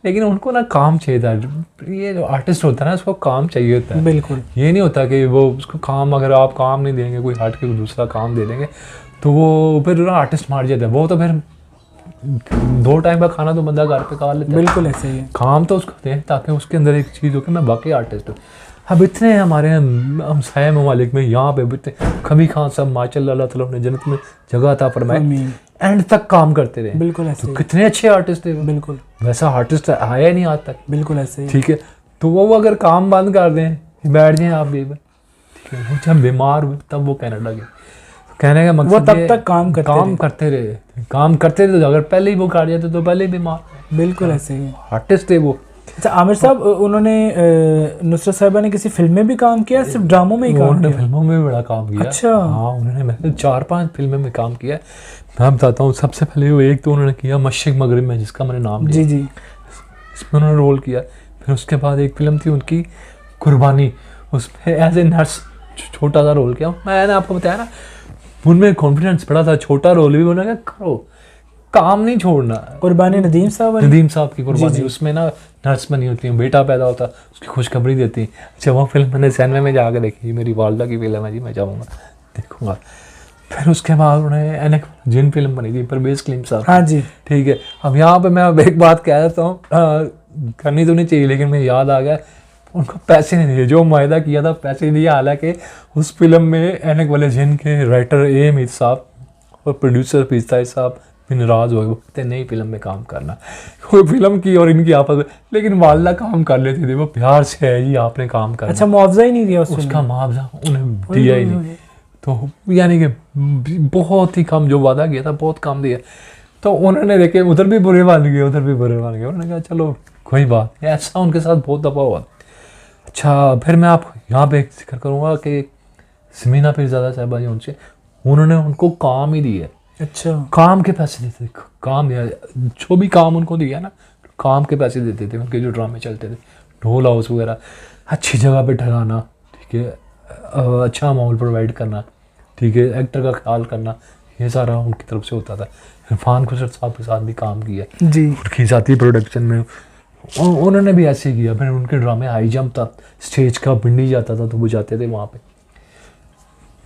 लेकिन उनको ना काम चाहिए था। ये जो आर्टिस्ट होता है ना, उसको काम चाहिए होता है। बिल्कुल, ये नहीं होता कि वो उसको काम, अगर आप काम नहीं देंगे, कोई हट के दूसरा काम दे देंगे तो वो फिर ना आर्टिस्ट मार जाता है। वो तो फिर 2 टाइम का खाना तो बंदा घर पे खा लेता है। बिल्कुल ऐसे ही है। काम तो उसको दें ताकि उसके अंदर एक चीज़ हो कि मैं बाकी आर्टिस्ट हूँ। अब इतने हमारे हमसाया ममालिक में यहाँ पे इतने, कभी खान साहब माशाल्लाह अल्लाह ताला ने जन्नत में जगह अता फरमाए, एंड तक काम करते रहे। बिल्कुल ऐसे तो कितने अच्छे आर्टिस्ट थे। बिल्कुल वैसा आर्टिस्ट आया ही नहीं आज तक। बिल्कुल ऐसे ही। ठीक है, तो वो अगर काम बंद कर दें, बैठ जाएं आप भी, ठीक है, वो जब बीमार हुए तब वो कनाडा गए। कहने का मकसद वो तब तक काम करते रहे। तो अगर पहले ही वो काट जाते तो पहले ही बीमार। बिल्कुल ऐसे ही आर्टिस्ट थे वो। अच्छा आमिर साहब, उन्होंने नुसरत साहिबा ने किसी फिल्म में भी काम किया, सिर्फ ड्रामों में ही काम किया? फिल्मों में भी बड़ा काम किया। अच्छा। हाँ, उन्होंने 4-5 फिल्मों में काम किया। मैं बताता हूँ, सबसे पहले वो एक तो उन्होंने किया मशरिक मगरिब में, जिसका मैंने नाम लिया। जी जी, इसमें उन्होंने रोल किया। फिर उसके बाद एक फिल्म थी उनकी कुर्बानी, उसमें एज ए नर्स छोटा सा रोल किया। मैंने आपको बताया ना, उनमें कॉन्फिडेंस बड़ा था, छोटा रोल भी बोला क्या करो, काम नहीं छोड़ना। कुर्बानी नदीम साहब वाली? नदीम साहब की कुर्बानी, जी। उसमें ना नर्स बनी होती है, बेटा पैदा होता, उसकी खुशखबरी देती। अच्छा, वो फिल्म मैंने सिनेमा में जाकर देखी, मेरी वालदा की फिल्म है जी, मैं जाऊँगा देखूँगा। फिर उसके बाद उन्हें एनक जिन फिल्म बनी थी परवेज़ खलीम साहब। हाँ जी। ठीक है, अब यहाँ पे मैं अब एक बात कह देता हूँ, करनी तो नहीं चाहिए लेकिन मुझे याद आ गया, उनको पैसे नहीं दिए, जो मुआहदा किया था पैसे नहीं दिए। हालांकि उस फिल्म में एनक वाले जिन के राइटर ए अमीर साहब और प्रोड्यूसर पिस्ताई साहब भी नाराज़ हो गए, वो कहते नई फिल्म में काम करना, कोई फिल्म की और इनकी आपस में, लेकिन वालदा काम कर लेती थी, वो प्यार से है जी आपने काम करना। अच्छा, मुआवजा ही नहीं दिया उस उसका मुआवजा उन्हें दिया ही नहीं, तो यानी कि बहुत ही कम, जो वादा किया था बहुत कम दिया। तो उन्होंने देखे उधर भी बुरे मान गए, उधर भी बुरे मान गए, उन्होंने कहा चलो कोई बात नहीं। ऐसा उनके साथ बहुत दफ़ा हुआ। अच्छा, फिर मैं आपको यहाँ पे एक जिक्र करूँगा कि समीना पीरज़ादा साहिबा जी, उनसे उन्होंने उनको काम ही दिया। अच्छा, काम के पैसे देते, काम दिया, जो भी काम उनको दिया ना, काम के पैसे देते थे। उनके जो ड्रामे चलते थे, ढोल हाउस वगैरह, अच्छी जगह पे ठहराना, ठीक है, अच्छा माहौल प्रोवाइड करना, ठीक है, एक्टर का ख्याल करना, ये सारा उनकी तरफ से होता था। इरफान खुसर साहब के साथ भी काम किया जी, उनकी साथी प्रोडक्शन में, उन्होंने भी ऐसे किया। फिर उनके ड्रामे हाई जंप था, स्टेज का पिंडी जाता था तो वो जाते थे वहाँ पे।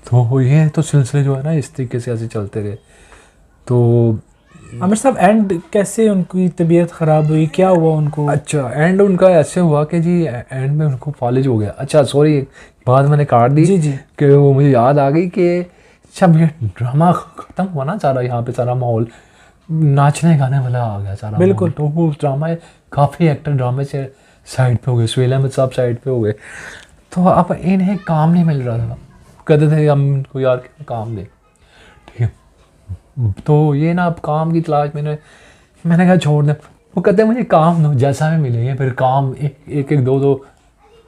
तो ये तो सिलसिले जो है ना इस तरीके से ऐसे चलते रहे। तो आमिर साहब एंड कैसे उनकी तबीयत ख़राब हुई, क्या हुआ उनको? अच्छा, एंड उनका ऐसे हुआ कि जी एंड में उनको फालिज हो गया। अच्छा सॉरी, बात मैंने काट दी जी जी, कि वो मुझे याद आ गई कि जब ये ड्रामा ख़त्म हुआ ना, सारा यहाँ पे सारा माहौल नाचने गाने वाला आ गया सारा, बिल्कुल। तो वो ड्रामा काफ़ी एक्टर ड्रामे से साइड पे हो गए, सुहेल अहमद साहब साइड पे हो गए। तो अब इन्हें काम नहीं मिल रहा था, कहते थे हम इनको यार काम दें, ठीक है। तो ये ना अब काम की तलाश मैंने कहा छोड़ दें। वो कहते हैं मुझे काम दो, जैसा भी मिलेंगे। फिर काम एक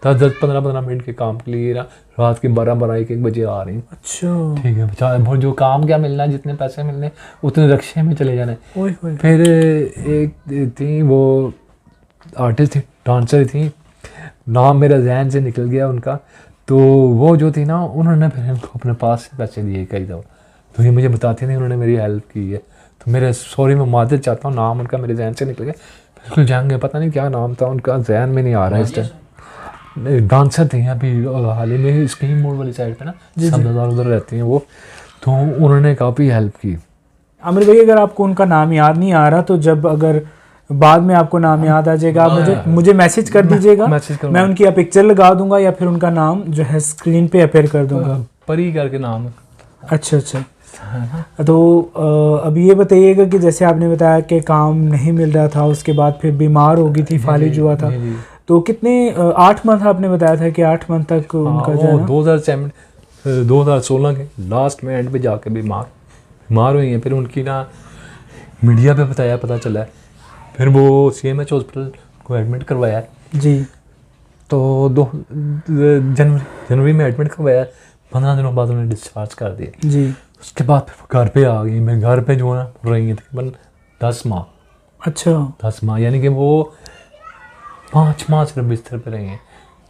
10 15 मिनट के काम के लिए ना रात के 12 1 बजे आ रही। अच्छा, ठीक है, बेचारा जो काम क्या मिलना है, जितने पैसे मिलने उतने रक्शे में चले जाने। ओए होए। फिर एक थी वो आर्टिस्ट थी, डांसर थी, नाम मेरा जहन से निकल गया उनका। तो वो जो थी ना, उन्होंने फिर इनको अपने पास से पैसे दिए कई दफ़ा। तो ये मुझे बताते थे उन्होंने मेरी हेल्प की है। तो मेरे सॉरी मैं मादर चाहता हूँ, नाम उनका मेरे जहन से निकल गया, बिल्कुल जाएंगे, पता नहीं क्या नाम था उनका, जहन में नहीं आ रहा है इस टाइम। डांसर थे अभी हाल ही में स्कीम मोड वाली साइड पे ना, समझदार उधर रहती हैं वो। तो उन्होंने काफ़ी हेल्प की। आमिर भाई, अगर आपको उनका नाम याद नहीं आ रहा तो जब अगर बाद में आपको नाम याद आ जाएगा, आप मुझे मैसेज कर दीजिएगा, मैं उनकी या पिक्चर लगा दूंगा या फिर उनका नाम जो है स्क्रीन पे अपेयर कर दूंगा। परी करके नाम। अच्छा अच्छा। तो अब ये बताइएगा कि जैसे आपने बताया कि काम नहीं मिल रहा था, उसके बाद फिर बीमार हो गई थी, फालिज हुआ था, तो कितने 8 मंथ आपने बताया था कि 8 मंथ तक उनका जो है 2016 के लास्ट में एंड पे जाके बीमार हुई हैं। फिर उनकी ना मीडिया पे पता चला है, फिर वो CMH हॉस्पिटल को एडमिट करवाया जी। तो जनवरी में एडमिट करवाया, 15 दिनों बाद उन्हें डिस्चार्ज कर दिया जी। उसके बाद फिर घर पे आ गई। मैं घर पे जो है ना रही तकरीबन 10 माह। अच्छा, 10 माह यानी कि वो 5 माह सिर्फ बिस्तर पे रही हैं।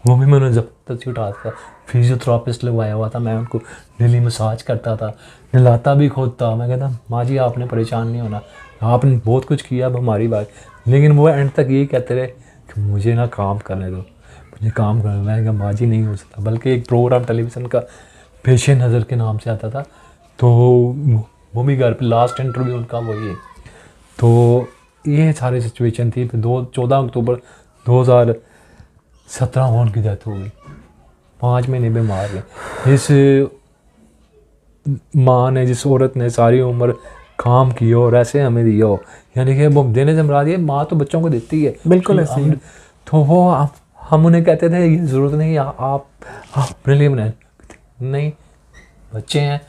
वो भी मैंने ज़बरदस्ती उठाता था, फिजियोथेरापिस्ट लगवाया हुआ था, मैं उनको डेली मसाज करता था, नहलाता भी खुद था। मैं कहता माँ जी आपने परेशान नहीं होना, आपने बहुत कुछ किया, अब हमारी बात। लेकिन वो एंड तक यही कहते रहे कि मुझे ना काम करने दो, मुझे काम करना। मैंने कहा माँ जी नहीं हो सकता। बल्कि एक प्रोग्राम टेलीविज़न का पेश नज़र के नाम से आता था, तो वो भी घर पे लास्ट इंटरव्यू उनका वही है। तो ये सारी सिचुएशन थी। फिर 14 अक्टूबर 2017 को उनकी डेथ हो गई, 5 महीने बीमार रहे। इस माँ ने, जिस औरत ने सारी उम्र काम किया और ऐसे हमें दिया हो, यानी कि वो देने से मुराद ये माँ तो बच्चों को देती है, बिल्कुल ऐसे ही। तो वो हम उन्हें कहते थे ये ज़रूरत नहीं आप अपने लिए बनाए, नहीं बच्चे हैं,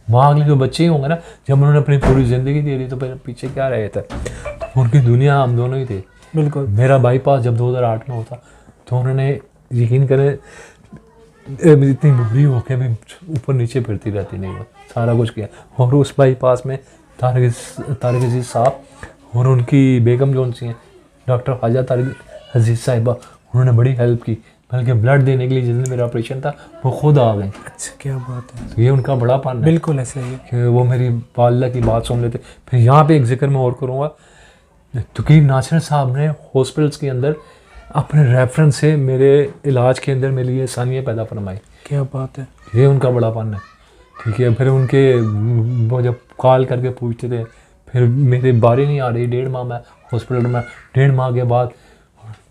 माँ अगले जो बच्चे ही होंगे ना, जब उन्होंने अपनी पूरी ज़िंदगी दे दी तो फिर पीछे क्या रहे थे। तो उनकी दुनिया हम दोनों ही थे। बिल्कुल। मेरा बाईपास जब 2008 में होता तो उन्होंने यकीन करें इतनी बुरी होकर भी ऊपर नीचे फिरती रहती नहीं, वो सारा कुछ किया। और उस बाईपास में तारिक अजीज़ साहब और उनकी बेगम जो उनसी हैं डॉक्टर ख्वाजा तारिक अजीज़ साहिबा, उन्होंने बड़ी हेल्प की। बल्कि ब्लड देने के लिए जिस दिन मेरा ऑपरेशन था वो खुद आ गए। अच्छा, क्या बात है। तो ये उनका बड़ापन है बिल्कुल ऐसे ही है। कि वो मेरी वालिदा की बात सुन लेते। फिर यहाँ पे एक जिक्र मैं और करूँगा, तकीब नासिर साहब ने हॉस्पिटल्स के अंदर अपने रेफरेंस से मेरे इलाज के अंदर मेरे लिए आसानियाँ पैदा फरमाई। क्या बात है। ये उनका बड़ापन है, ठीक है। फिर उनके वो जब कॉल करके पूछते थे, फिर मेरी बारी नहीं आ रही, 1.5 माह मैं हॉस्पिटल में, 1.5 माह के बाद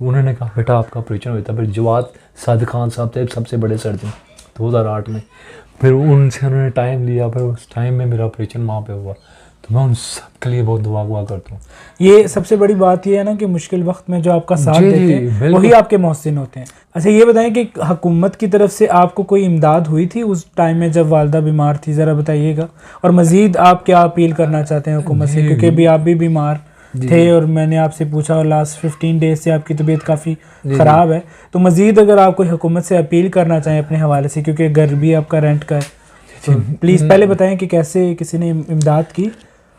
उन्होंने कहा बेटा आपका ऑपरेशन हुआ था। फिर जवाद सादिक खान साहब थे सबसे बड़े सर्जन 2008 में, फिर उनसे उन्होंने टाइम लिया, फिर उस टाइम में मेरा ऑपरेशन वहाँ पे हुआ। तो मैं उन सब के लिए बहुत दुआ करता हूँ। ये सबसे बड़ी बात ये है ना कि मुश्किल वक्त में जो आपका साथ जी, देते हैं बिल्कुल। वही आपके मोहसिन होते हैं। अच्छा ये बताएं कि हुकूमत की तरफ से आपको कोई इमदाद हुई थी उस टाइम में जब वालदा बीमार थी, ज़रा बताइएगा। और मज़ीद आप क्या अपील करना चाहते हैं हुकूमत से, क्योंकि अभी आप भी बीमार थे और मैंने आपसे पूछा और लास्ट 15 डेज से आपकी तबीयत काफ़ी ख़राब है। तो मज़ीद अगर आप कोई हुकूमत से अपील करना चाहें अपने हवाले से, क्योंकि घर भी आपका रेंट का है, तो प्लीज़ पहले बताएं कि कैसे किसी ने इमदाद की।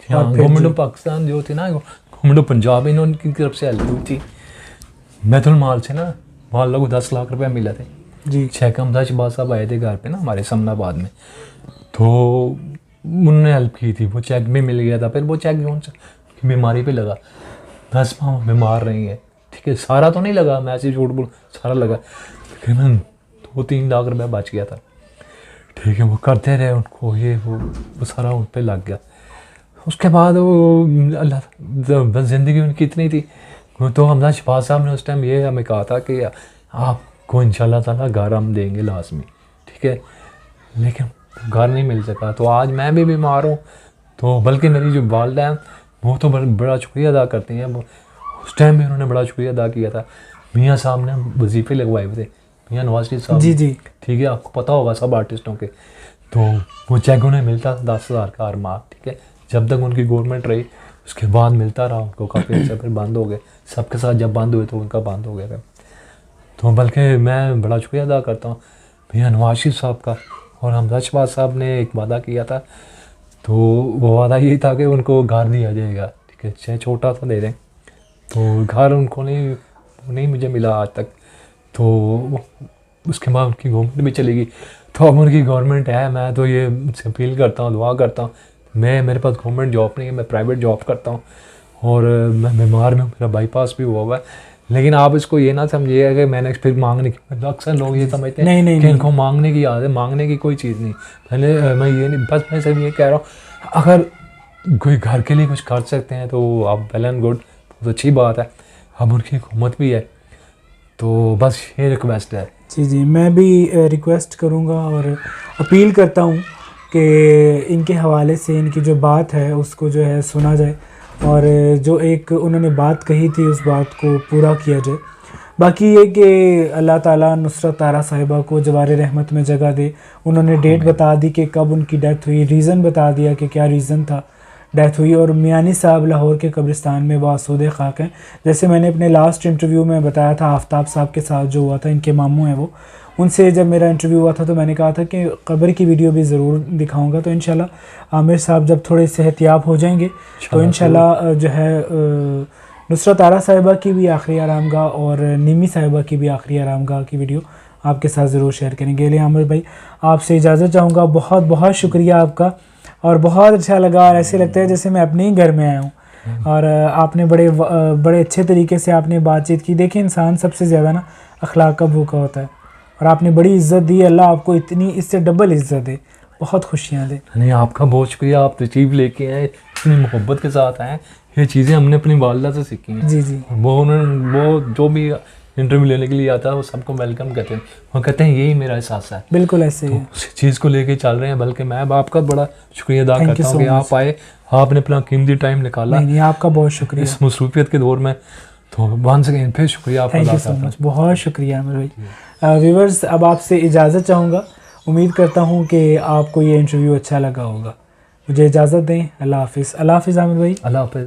गवर्नमेंट ऑफ पाकिस्तान जो थी ना, गवर्नमेंट ऑफ पंजाब, इन्होंने की तरफ से हेल्प हुई थी। बैतुल माल से ना मान लो 10 लाख रुपए मिला थे जी। शेख हमदा शहबाज साहब आए थे घर पे ना हमारे समनाबाद में, तो उन्होंने हेल्प की थी। वो चेक भी मिल गया था। फिर वो चेक जो बीमारी पे लगा, 10 माह बीमार रही है, ठीक है। सारा तो नहीं लगा, मैं ऐसे झूठ बोल, सारा लगा, तकरीबन 2-3 लाख रुपया बच गया था, ठीक है। वो करते रहे उनको, ये वो सारा उन पर लग गया। उसके बाद वो अल्लाह बस ज़िंदगी उनकी इतनी थी। तो हमदा शहबाज साहब ने उस टाइम ये हमें कहा था कि आपको इंशाल्लाह ताला घर हम देंगे लाजमी, ठीक है। लेकिन घर नहीं मिल सका। तो आज मैं भी बीमार हूँ, तो बल्कि मेरी जो वालिदा हैं वो तो बड़ा शुक्रिया अदा करती हैं। उस टाइम भी उन्होंने बड़ा शुक्रिया अदा किया था। मियाँ साहब ने वजीफ़े लगवाए हुए थे, मियाँ नवाज शरीफ साहब। जी जी, ठीक है, आपको पता होगा सब आर्टिस्टों के। तो वो चेक उन्हें मिलता 10,000 का हर माह, ठीक है। जब तक उनकी गवर्नमेंट रही उसके बाद मिलता रहा उनको काफ़ी अच्छा। फिर बंद हो गए सबके साथ, जब बंद हुए तो उनका बंद हो गया था। तो बल्कि मैं बड़ा शुक्रिया अदा करता हूँ मियाँ नवाज शरीफ साहब का। और हमदा शहबाज साहब ने एक वादा किया था, तो वो वादा ये था कि उनको घर दिया जाएगा, ठीक है, चाहे छोटा सा दे दें। तो घर उनको नहीं मुझे मिला आज तक। तो उसके बाद उनकी गवर्नमेंट भी चली गई। तो अब उनकी गवर्नमेंट है, मैं तो ये उनसे अपील करता हूँ, दुआ करता हूँ। मेरे पास गवर्नमेंट जॉब नहीं है, मैं प्राइवेट जॉब करता हूँ और मैं बीमार में, मेरा बाईपास भी हुआ हुआ है। लेकिन आप इसको ये ना समझिएगा कि मैंने फिर मांगने की, अक्सर लोग ये समझते हैं कि इनको मांगने की आदत है। मांगने की कोई चीज़ नहीं। पहले मैं ये नहीं, बस मैं सिर्फ ये कह रहा हूँ, अगर कोई घर के लिए कुछ कर सकते हैं तो आप वेल एंड गुड, बहुत अच्छी बात है। अब उनकी हुकूमत भी है, तो बस ये रिक्वेस्ट है। जी जी, मैं भी रिक्वेस्ट करूँगा और अपील करता हूँ कि इनके हवाले से इनकी जो बात है उसको जो है सुना जाए और जो एक उन्होंने बात कही थी उस बात को पूरा किया जाए। बाकी ये कि अल्लाह ताला नुसरत तारा साहिबा को जवारे रहमत में जगह दे। उन्होंने डेट बता दी कि कब उनकी डेथ हुई, रीज़न बता दिया कि क्या रीज़न था डेथ हुई। और मियानी साहब लाहौर के कब्रिस्तान में बासूद खाक हैं। जैसे मैंने अपने लास्ट इंटरव्यू में बताया था, आफ्ताब साहब के साथ जो हुआ था, इनके मामू हैं वो, उनसे जब मेरा इंटरव्यू हुआ था तो मैंने कहा था कि कब्र की वीडियो भी ज़रूर दिखाऊंगा। तो इंशाल्लाह आमिर साहब जब थोड़े सेहतियाब हो जाएंगे तो इंशाल्लाह जो है नुसरत तारा साहिबा की भी आखिरी आरामगाह और निमी साहिबा की भी आखिरी आरामगाह की वीडियो आपके साथ ज़रूर शेयर करेंगे। लिए आमिर भाई आपसे इजाज़त चाहूँगा। बहुत बहुत शुक्रिया आपका और बहुत अच्छा लगा और ऐसे लगता है जैसे मैं अपने ही घर में आया हूँ। और आपने बड़े अच्छे तरीके से आपने बातचीत की। देखिए इंसान सबसे ज़्यादा ना अखलाक का भूखा होता है और आपने बड़ी इज़्ज़त दी। अल्लाह आपको इतनी इससे डबल इज़्ज़त दे, बहुत खुशियाँ दे। नहीं, आपका बहुत शुक्रिया, आप तशरीफ़ लेके आए, इतनी मोहब्बत के साथ आए। ये चीज़ें हमने अपनी वालिदा से सीखी हैं। जी जी, वो जो भी इंटरव्यू लेने के लिए आता है वो सबको वेलकम कहते हैं। वो कहते हैं यही मेरा एहसास है। बिल्कुल ऐसे ही है। उस चीज़ को लेके चल रहे हैं। बल्कि मैं आपका बड़ा शुक्रिया अदा करता हूँ कि आप आए, आपने अपना कीमती टाइम निकाला। नहीं, आपका बहुत शुक्रिया इस मसरूफियत के दौर में। तो वंस अगेन फिर शुक्रिया आपका। थैंक यू सो मच, बहुत शुक्रिया आमिर भाई। व्यूवर्स, अब आपसे इजाज़त चाहूँगा। उम्मीद करता हूँ कि आपको ये इंटरव्यू अच्छा लगा होगा। मुझे इजाज़त दें। अल्लाह हाफिज़। अल्लाह हाफिज़ आमिर भाई। अल्लाह हाफिज़।